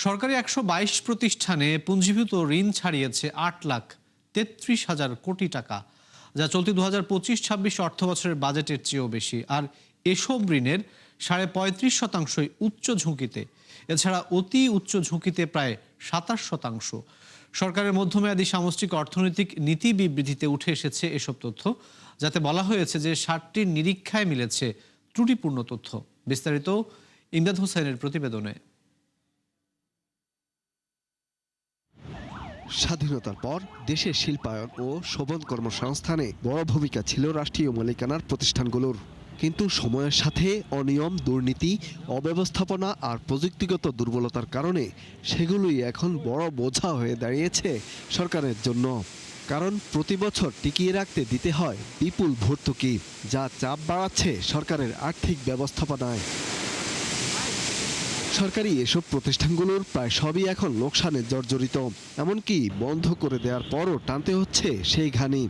সরকারি ১২২ প্রতিষ্ঠানে পুঞ্জীভূত ঋণ ছাড়িয়েছে ৮,৩৩,০০০ কোটি টাকা, যা চলতি ২০২৫-২৬ অর্থবছরের বাজেটের চেয়েও বেশি। আর এসব ঋণের ৩৫% উচ্চ ঝুঁকিতে। এছাড়া অতি উচ্চ ঝুঁকিতে প্রায় ২৭%। সরকারের মধ্যমেয়াদী সামষ্টিক অর্থনৈতিক নীতি বিবৃতিতে উঠে এসেছে এসব তথ্য, যাতে বলা হয়েছে যে ৭টির নিরীক্ষায় মিলেছে ত্রুটিপূর্ণ তথ্য। বিস্তারিত ইমদাদ হোসেনের প্রতিবেদনে। স্বাধীনতার পর দেশের শিল্পায়ন ও শোভন কর্মসংস্থানে বড় ভূমিকা ছিল রাষ্ট্রীয় মালিকানার প্রতিষ্ঠানগুলোর। কিন্তু সময়ের সাথে অনিয়ম, দুর্নীতি, অব্যবস্থাপনা আর প্রযুক্তিগত দুর্বলতার কারণে সেগুলোই এখন বড় বোঝা হয়ে দাঁড়িয়েছে সরকারের জন্য। কারণ প্রতি বছর টিকিয়ে রাখতে দিতে হয় বিপুল ভর্তুকি, যা চাপ বাড়াচ্ছে সরকারের আর্থিক ব্যবস্থাপনায়। সরকারি এসব প্রতিষ্ঠানগুলোর প্রায় সবই এখন লোকসানে জর্জরিত, এমনকি বন্ধ করে দেওয়ার পরও টানতে হচ্ছে সেই ঘানি।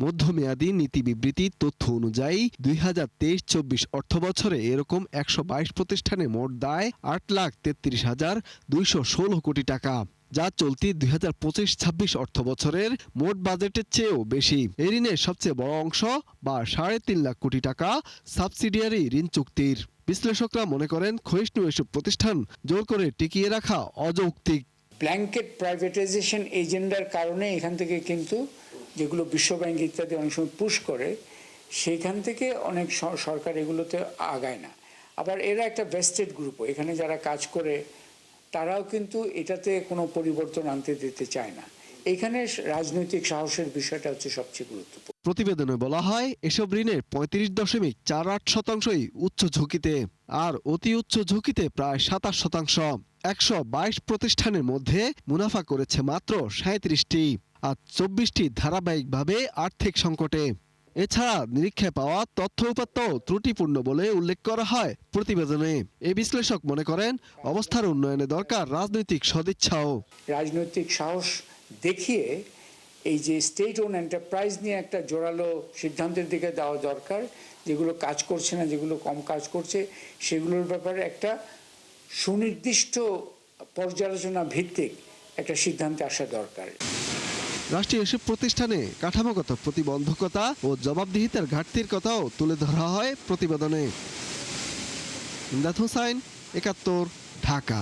মধ্যমেয়াদী নীতি বিবৃতির তথ্য অনুযায়ী ২০২৩-২৪ অর্থবছরে এরকম ১২২ প্রতিষ্ঠানে মোট দায় ৮,৩৩,২১৬ কোটি টাকা, যা চলতি ২০২৫-২৬ অর্থবছরের মোট বাজেটের চেয়েও বেশি। এই ঋণের সবচেয়ে বড় অংশ বা ৩.৫ লাখ কোটি টাকা সাবসিডিয়ারি ঋণ চুক্তির। বিশ্লেষকরা মনে করেন ক্ষয়িষ্ণু এসব প্রতিষ্ঠান জোর করে টিকিয়ে রাখা অযৌক্তিক। ব্ল্যাঙ্কেট প্রাইভেটাইজেশন এজেন্ডার কারণে এখান থেকে কিন্তু যেগুলো বিশ্বব্যাংক ইত্যাদি অনেক সময় পুশ করে, সেইখান থেকে অনেক সরকার এগুলোতে আগায় না। আবার এরা একটা ভেস্টেড গ্রুপও, এখানে যারা কাজ করে তারাও কিন্তু এটাতে কোনো পরিবর্তন আনতে দিতে চায় না। এখানে রাজনৈতিক সাহসের বিষয়টা হচ্ছে সবচেয়ে গুরুত্বপূর্ণ। প্রতিবেদনে বলা হয় এসব ঋণের ৩৫.৪৮% উচ্চ ঝুঁকিতে, আর অতি উচ্চ ঝুঁকিতে প্রায় ২৭%। ১২২ প্রতিষ্ঠানের মধ্যে মুনাফা করেছে মাত্র ৩৭টি, আর ২৪টি ধারাবাহিকভাবে আর্থিক সংকটে। এছাড়া নিরীক্ষায় পাওয়া তথ্য উপাত্ত ত্রুটিপূর্ণ বলে উল্লেখ করা হয় প্রতিবেদনে। এই বিশ্লেষক মনে করেন অবস্থার উন্নয়নে দরকার রাজনৈতিক সদিচ্ছাও। রাজনৈতিক সাহস দেখিয়ে এই যে স্টেট ওন এন্টারপ্রাইজ নিয়ে একটা জোরালো সিদ্ধান্তের দিকে দেওয়া দরকার। যেগুলো কাজ করছে না, যেগুলো কম কাজ করছে, সেগুলোর ব্যাপারে একটা সুনির্দিষ্ট পর্যালোচনা ভিত্তিক একটা সিদ্ধান্তে আসা দরকার। রাষ্ট্রীয় এসব প্রতিষ্ঠানে কাঠামোগত প্রতিবন্ধকতা ও জবাবদিহিতার ঘাটতির কথাও তুলে ধরা হয় প্রতিবেদনে। ইমদাদ হোসেন, ৭১, ঢাকা।